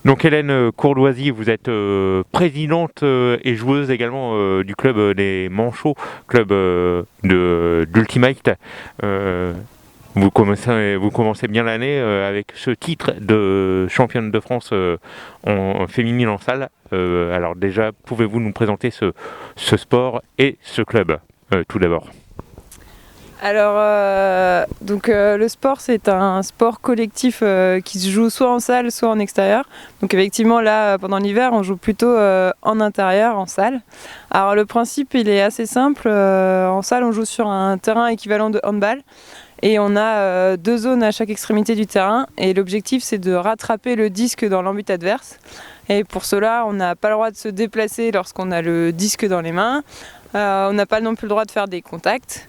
Donc Hélène Courdoisy, vous êtes présidente et joueuse également du club des Manchots, club d'Ultimate. Euh, vous commencez bien l'année avec ce titre de championne de France en féminine en salle. Alors déjà, pouvez-vous nous présenter ce sport et ce club tout d'abord? Alors, le sport, c'est un sport collectif qui se joue soit en salle, soit en extérieur. Donc effectivement, là, pendant l'hiver, on joue plutôt en intérieur, en salle. Alors le principe, il est assez simple. En salle, on joue sur un terrain équivalent de handball. Et on a deux zones à chaque extrémité du terrain. Et l'objectif, c'est de rattraper le disque dans l'embut adverse. Et pour cela, on n'a pas le droit de se déplacer lorsqu'on a le disque dans les mains. On n'a pas non plus le droit de faire des contacts.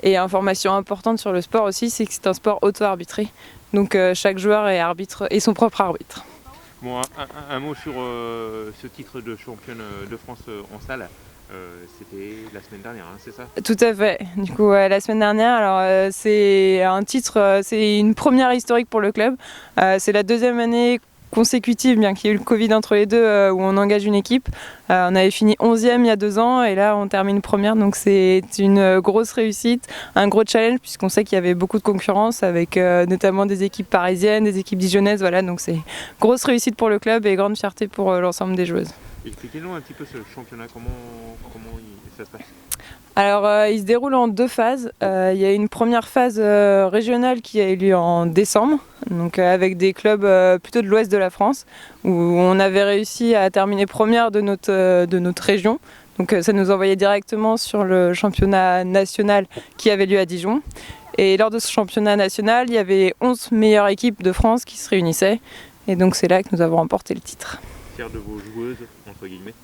Et information importante sur le sport aussi, c'est que c'est un sport auto-arbitré. Donc chaque joueur est arbitre et son propre arbitre. Bon, un mot sur ce titre de championne de France en salle. C'était la semaine dernière, hein, c'est ça? Tout à fait. Du coup, la semaine dernière, alors c'est un titre, c'est une première historique pour le club. C'est la deuxième année consécutive, bien qu'il y ait eu le Covid entre les deux, où on engage une équipe. On avait fini 11e il y a 2 ans et là on termine première, donc c'est une grosse réussite, un gros challenge puisqu'on sait qu'il y avait beaucoup de concurrence avec notamment des équipes parisiennes, des équipes dijonnaises, voilà, donc c'est grosse réussite pour le club et grande fierté pour l'ensemble des joueuses. Expliquez-nous un petit peu ce championnat, comment ça se passe? Alors, il se déroule en 2 phases. Il y a une première phase régionale qui a eu lieu en décembre, donc avec des clubs plutôt de l'ouest de la France, où on avait réussi à terminer première de notre région. Donc ça nous envoyait directement sur le championnat national qui avait lieu à Dijon. Et lors de ce championnat national, il y avait 11 meilleures équipes de France qui se réunissaient. Et donc c'est là que nous avons remporté le titre. Fier de vos joueuses, entre guillemets?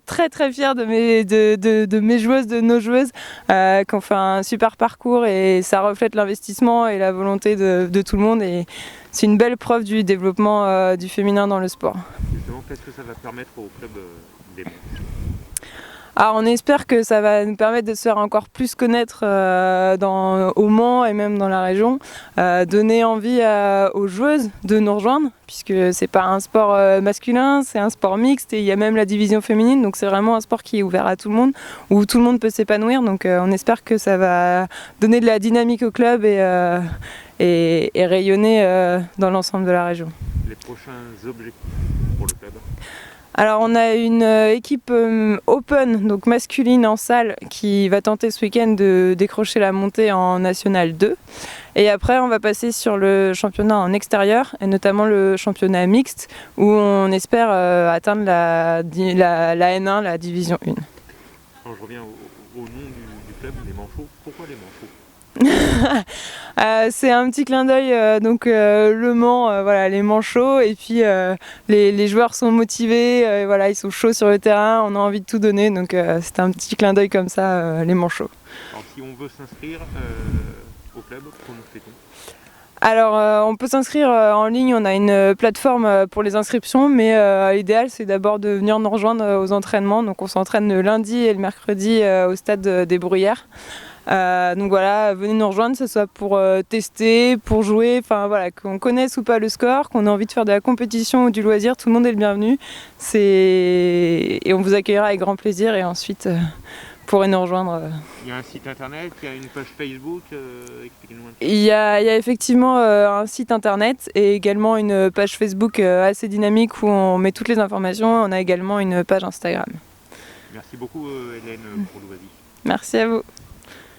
Très très fière de mes joueuses, de nos joueuses qui ont fait un super parcours et ça reflète l'investissement et la volonté de tout le monde et c'est une belle preuve du développement du féminin dans le sport. Justement, qu'est-ce que ça va permettre au club des Manches? Alors on espère que ça va nous permettre de se faire encore plus connaître au Mans et même dans la région, donner envie aux joueuses de nous rejoindre puisque c'est pas un sport masculin, c'est un sport mixte et il y a même la division féminine, donc c'est vraiment un sport qui est ouvert à tout le monde, où tout le monde peut s'épanouir, donc on espère que ça va donner de la dynamique au club et rayonner dans l'ensemble de la région. Les prochains objectifs pour le club? Alors on a une équipe open, donc masculine en salle, qui va tenter ce week-end de décrocher la montée en National 2. Et après on va passer sur le championnat en extérieur, et notamment le championnat mixte, où on espère atteindre la N1, la division 1. Alors, je reviens au nom du club, les Manchots. Pourquoi les Manchots? C'est un petit clin d'œil, Le Mans, voilà, les manchots, et puis les joueurs sont motivés, voilà, ils sont chauds sur le terrain, on a envie de tout donner, donc c'est un petit clin d'œil comme ça, les manchots. Alors si on veut s'inscrire au club, comment fait-on? Alors on peut s'inscrire en ligne, on a une plateforme pour les inscriptions, mais l'idéal c'est d'abord de venir nous rejoindre aux entraînements, donc on s'entraîne le lundi et le mercredi au stade des Bruyères. Donc voilà, venez nous rejoindre, que ce soit pour tester, pour jouer, enfin voilà, qu'on connaisse ou pas le score, qu'on ait envie de faire de la compétition ou du loisir, tout le monde est le bienvenu. Et on vous accueillera avec grand plaisir et ensuite vous pourrez nous rejoindre. Il y a un site internet, il y a une page Facebook, expliquez-nous un peu. Il y a effectivement un site internet et également une page Facebook assez dynamique où on met toutes les informations. On a également une page Instagram. Merci beaucoup Hélène Courdoisy. Merci à vous.